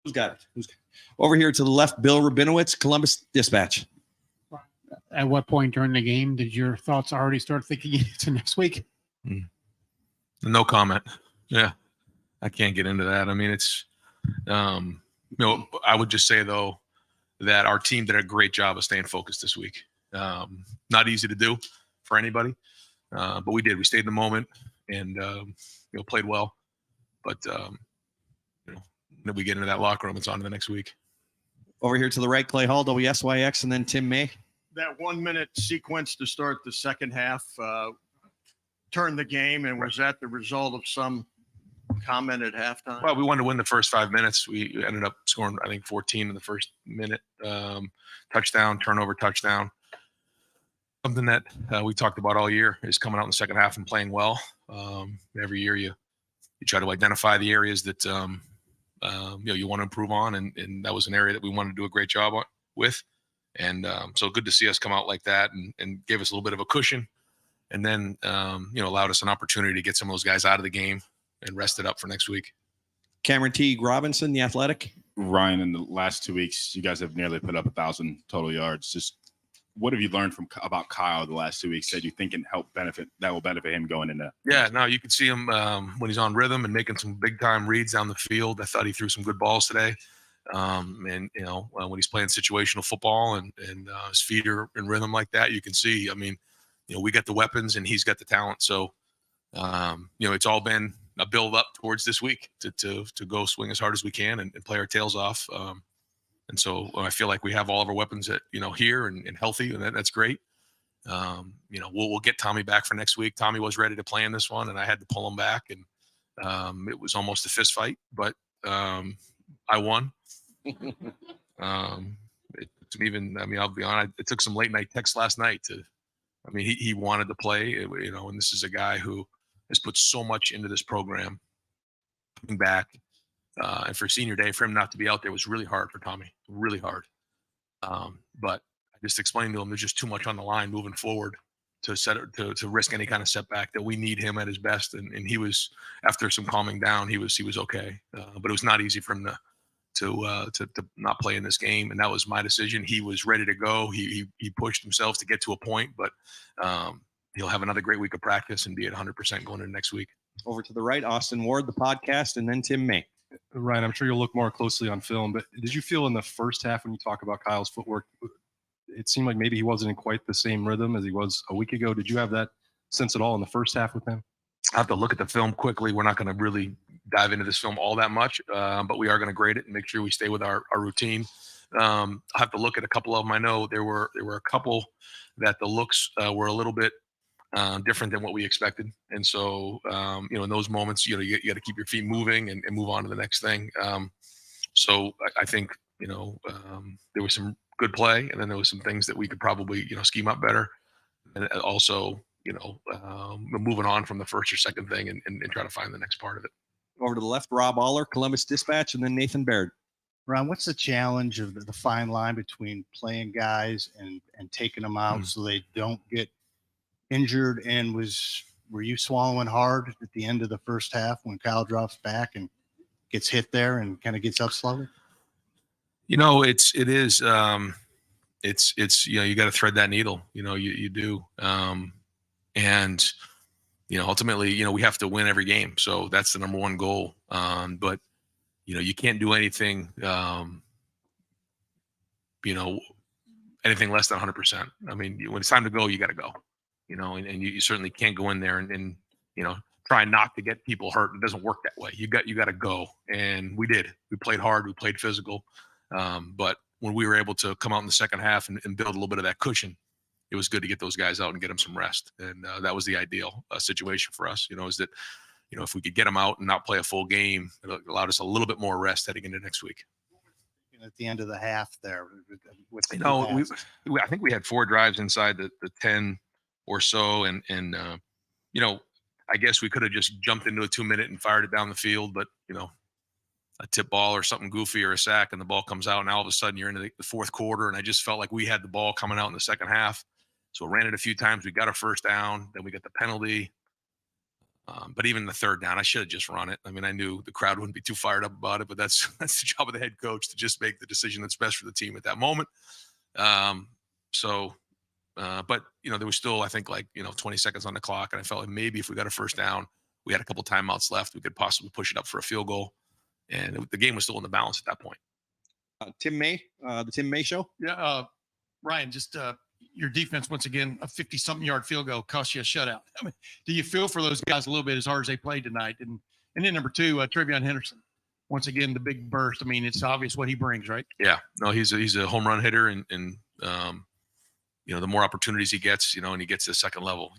Who's got it? Over here to the left, Bill Rabinowitz, Columbus Dispatch. At what point during the game did your thoughts already start thinking into next week? No comment. Yeah, I can't get into that. I mean, it's, I would just say, though, that our team did a great job of staying focused this week. Not easy to do for anybody, but we did. We stayed in the moment and, played well. But, then we get into that locker room, it's on to the next week. Over here to the right, Clay Hall, WSYX, and then Tim May. That 1 minute sequence to start the second half turned the game, and was that the result of some comment at halftime? Well, we wanted to win the first 5 minutes. We ended up scoring, I think, 14 in the first minute. Touchdown, turnover, touchdown. Something that we talked about all year is coming out in the second half and playing well. Every year you try to identify the areas that you want to improve on, and that was an area that we wanted to do a great job with. And so good to see us come out like that and gave us a little bit of a cushion, and then allowed us an opportunity to get some of those guys out of the game and rest it up for next week. Cameron Teague Robinson, The Athletic. Ryan, in the last 2 weeks, you guys have nearly put up 1,000 total yards. Just what have you learned about Kyle the last 2 weeks that you think can help that will benefit him going into? Yeah, no, you can see him when he's on rhythm and making some big time reads down the field. I thought he threw some good balls today. When he's playing situational football and his feet are in rhythm like that, you can see, we got the weapons and he's got the talent. So, it's all been a build up towards this week to go swing as hard as we can and play our tails off. And so I feel like we have all of our weapons here and healthy, and that's great. We'll get Tommy back for next week. Tommy was ready to play in this one, and I had to pull him back, and it was almost a fist fight, but I won. I'll be honest, it took some late night texts last night he wanted to play, and this is a guy who has put so much into this program. Coming back, and for senior day, for him not to be out there was really hard for Tommy, really hard. But I just explained to him there's just too much on the line moving forward to risk any kind of setback, that we need him at his best. And he was, after some calming down, he was okay. But it was not easy for him to not play in this game, and that was my decision. He was ready to go. He pushed himself to get to a point, but he'll have another great week of practice and be at 100% going into next week. Over to the right, Austin Ward, the podcast, and then Tim May. Ryan, I'm sure you'll look more closely on film, but did you feel in the first half when you talk about Kyle's footwork, it seemed like maybe he wasn't in quite the same rhythm as he was a week ago? Did you have that sense at all in the first half with him? I have to look at the film quickly. We're not going to really dive into this film all that much, but we are going to grade it and make sure we stay with our routine. I have to look at a couple of them. I know there were a couple that the looks were a little bit different than what we expected. And so, in those moments, you got to keep your feet moving and move on to the next thing. So I think, there was some good play, and then there was some things that we could probably, scheme up better. And also, moving on from the first or second thing and try to find the next part of it. Over to the left, Rob Aller, Columbus Dispatch, and then Nathan Baird. Ron, what's the challenge of the fine line between playing guys and taking them out so they don't get injured? And were you swallowing hard at the end of the first half when Kyle drops back and gets hit there and kind of gets up slowly? It is you got to thread that needle, you do. And ultimately, we have to win every game. So that's the number one goal. But you can't do anything, anything less than 100%. When it's time to go, you got to go, and you certainly can't go in there and try not to get people hurt. It doesn't work that way. You got to go. And we did. We played hard. We played physical. But when we were able to come out in the second half and build a little bit of that cushion, it was good to get those guys out and get them some rest. And that was the ideal situation for us, is that, if we could get them out and not play a full game, it allowed us a little bit more rest heading into next week. At the end of the half there. I think we had 4 drives inside the 10 or so. And I guess we could have just jumped into a 2-minute and fired it down the field, but, a tip ball or something goofy or a sack and the ball comes out, and all of a sudden you're into the fourth quarter. And I just felt like we had the ball coming out in the second half. So ran it a few times. We got a first down, then we got the penalty. But even the third down, I should have just run it. I mean, I knew the crowd wouldn't be too fired up about it, but that's the job of the head coach to just make the decision that's best for the team at that moment. But there was still, I think, 20 seconds on the clock, and I felt like maybe if we got a first down, we had a couple timeouts left, we could possibly push it up for a field goal, and the game was still in the balance at that point. Tim May, the Tim May Show. Yeah, Ryan, just your defense once again, a 50-something yard field goal cost you a shutout. I mean, do you feel for those guys a little bit as hard as they played tonight? And then number two, Trevion Henderson, once again the big burst. I mean, it's obvious what he brings, right? Yeah, no, he's a home run hitter, and the more opportunities he gets, and he gets to the second level,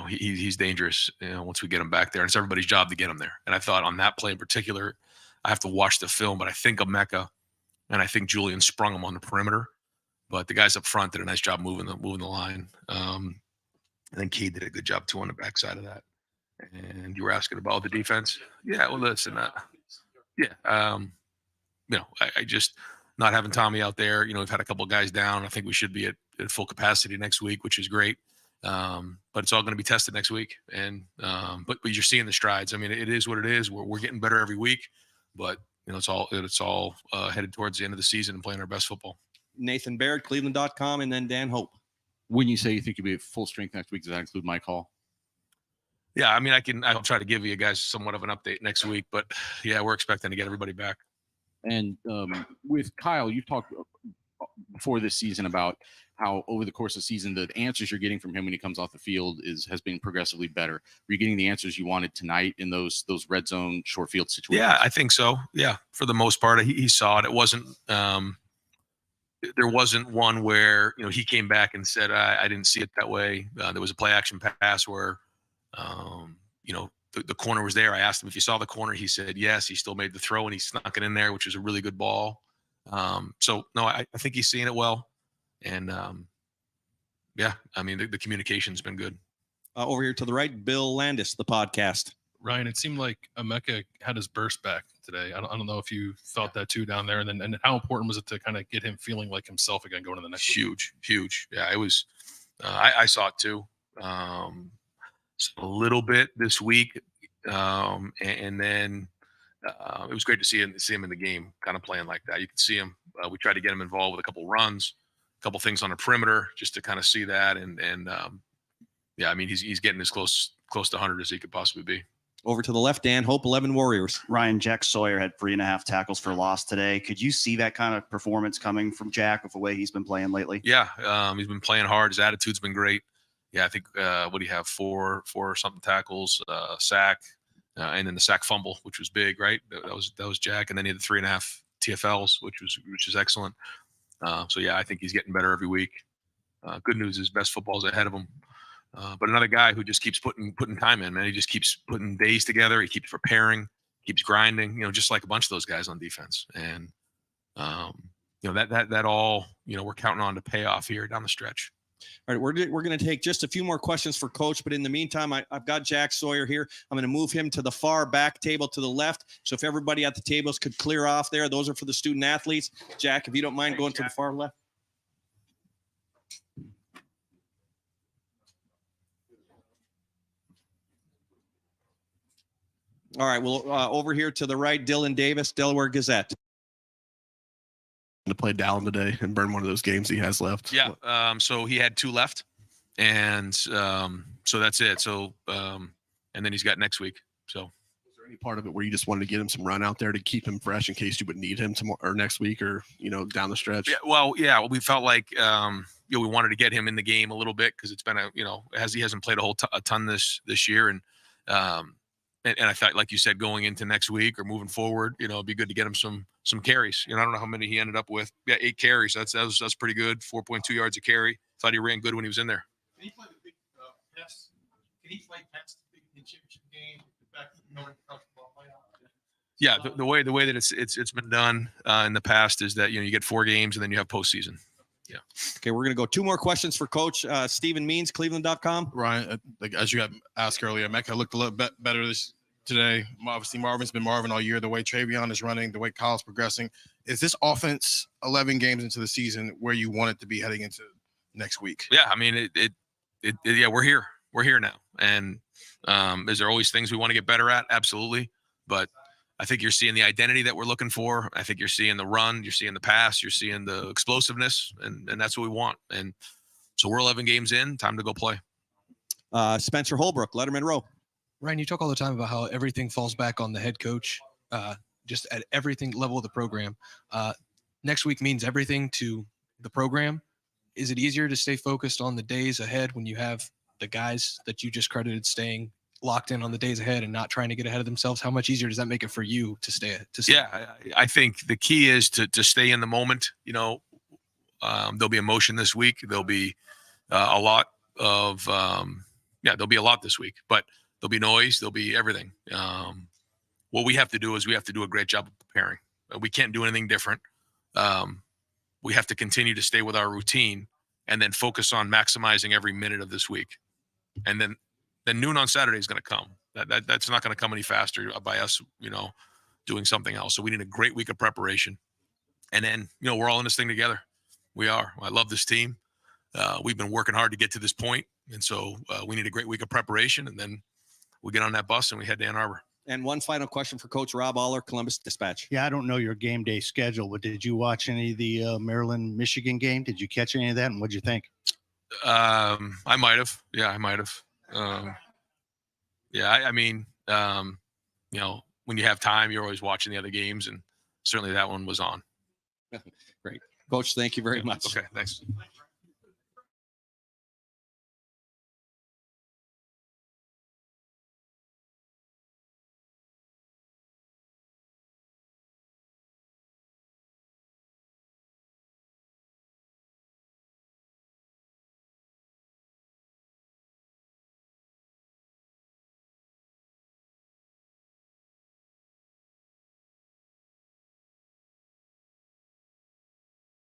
he's dangerous. Once we get him back there, and it's everybody's job to get him there. And I thought on that play in particular, I have to watch the film, but I think Emeka and I think Julian sprung him on the perimeter, but the guys up front did a nice job moving the line. And then Cade did a good job too on the backside of that. And you were asking about the defense. Yeah, well, listen, I just not having Tommy out there. We've had a couple of guys down. I think we should be at full capacity next week, which is great. But it's all going to be tested next week. And but you're seeing the strides. I mean, it is what it is. We're getting better every week, but it's all headed towards the end of the season and playing our best football. Nathan Baird, Cleveland.com, and then Dan Hope. When you say you think you'll be at full strength next week, does that include Mike Hall? Yeah, I mean, I'll try to give you guys somewhat of an update next week, but yeah, we're expecting to get everybody back. And with Kyle, you talked before this season about how over the course of the season, the answers you're getting from him when he comes off the field has been progressively better. Were you getting the answers you wanted tonight in those red zone short field situations? Yeah, I think so. Yeah, for the most part, he saw it. It wasn't there wasn't one where he came back and said I didn't see it that way. There was a play action pass where the corner was there. I asked him if he saw the corner. He said yes. He still made the throw and he snuck it in there, which was a really good ball. So no, I think he's seeing it well. And yeah, I mean, the communication's been good. Over here to the right, Bill Landis, the podcast. Ryan, it seemed like Emeka had his burst back today. I don't know if you thought that too down there, and how important was it to kind of get him feeling like himself again going to the next week? Huge. Yeah, it was. I saw it too. A little bit this week, and then it was great to see him in the game, kind of playing like that. You could see him. We tried to get him involved with a couple runs, a couple things on the perimeter, just to kind of see that. And yeah, I mean, he's getting as close to 100 as he could possibly be. Over to the left, Dan Hope, 11 Warriors. Ryan, Jack Sawyer had 3.5 tackles for loss today. Could you see that kind of performance coming from Jack with the way he's been playing lately? Yeah, he's been playing hard. His attitude's been great. Yeah, I think what do you have? Four or something tackles, sack, and then the sack fumble, which was big, right? That was Jack, and then he had the 3.5 TFLs, which is excellent. So yeah, I think he's getting better every week. Good news is best football's ahead of him. But another guy who just keeps putting time in, man. He just keeps putting days together. He keeps preparing, keeps grinding. Just like a bunch of those guys on defense. And that all we're counting on to pay off here down the stretch. All right, we're going to take just a few more questions for Coach, but in the meantime, I've got Jack Sawyer here. I'm going to move him to the far back table to the left. So if everybody at the tables could clear off there, those are for the student athletes. Jack, if you don't mind going to the far left. All right, well, over here to the right, Dylan Davis, Delaware Gazette. To play Dallin today and burn one of those games he has left. Yeah. So he had 2 left, and so that's it. So and then he's got next week. So was there any part of it where you just wanted to get him some run out there to keep him fresh in case you would need him tomorrow or next week or down the stretch? Yeah. Well, yeah. We felt like we wanted to get him in the game a little bit because it's been he hasn't played a ton this year, and I thought, like you said, going into next week or moving forward, it'd be good to get him some carries. I don't know how many he ended up with. Yeah, 8 carries. That's pretty good. 4.2 yards a carry. Thought he ran good when he was in there. Can he play the big test? Can he play past the big championship game? Yeah, the way that it's been done in the past is that you get 4 games and then you have postseason. Yeah. Okay, we're going to go 2 more questions for Coach Stephen Means, Cleveland.com. Ryan, as you got asked earlier, Mecca looked a little bit better today. Obviously, Marvin's been Marvin all year. The way Trevion is running, the way Kyle's progressing. Is this offense 11 games into the season where you want it to be heading into next week? Yeah, I mean, yeah, we're here. we're here now. And is there always things we want to get better at? Absolutely. But I think you're seeing the identity that we're looking for. I think you're seeing the run, you're seeing the pass, you're seeing the explosiveness, and that's what we want. And so we're 11 games in, time to go play. Spencer Holbrook, Letterman Row. Ryan, you talk all the time about how everything falls back on the head coach, just at everything level of the program. Next week means everything to the program. Is it easier to stay focused on the days ahead when you have the guys that you just credited staying locked in on the days ahead and not trying to get ahead of themselves? How much easier does that make it for you to stay? Yeah, I think the key is to stay in the moment. You know, there'll be emotion this week. There'll be a lot of there'll be a lot this week, but there'll be noise. There'll be everything. What we have to do is we have to do a great job of preparing. We can't do anything different. We have to continue to stay with our routine and then focus on maximizing every minute of this week. And then noon on Saturday is going to come. That's not going to come any faster by us, doing something else. So we need a great week of preparation. And then, we're all in this thing together. We are. I love this team. We've been working hard to get to this point. And so we need a great week of preparation. And then we get on that bus and we head to Ann Arbor. And one final question for Coach Rob Aller, Columbus Dispatch. Yeah, I don't know your game day schedule, but did you watch any of the Maryland-Michigan game? Did you catch any of that? And what'd you think? I might have. Yeah, I might have. When you have time, you're always watching the other games, and certainly that one was on. Great. Coach, thank you very much. Okay, thanks.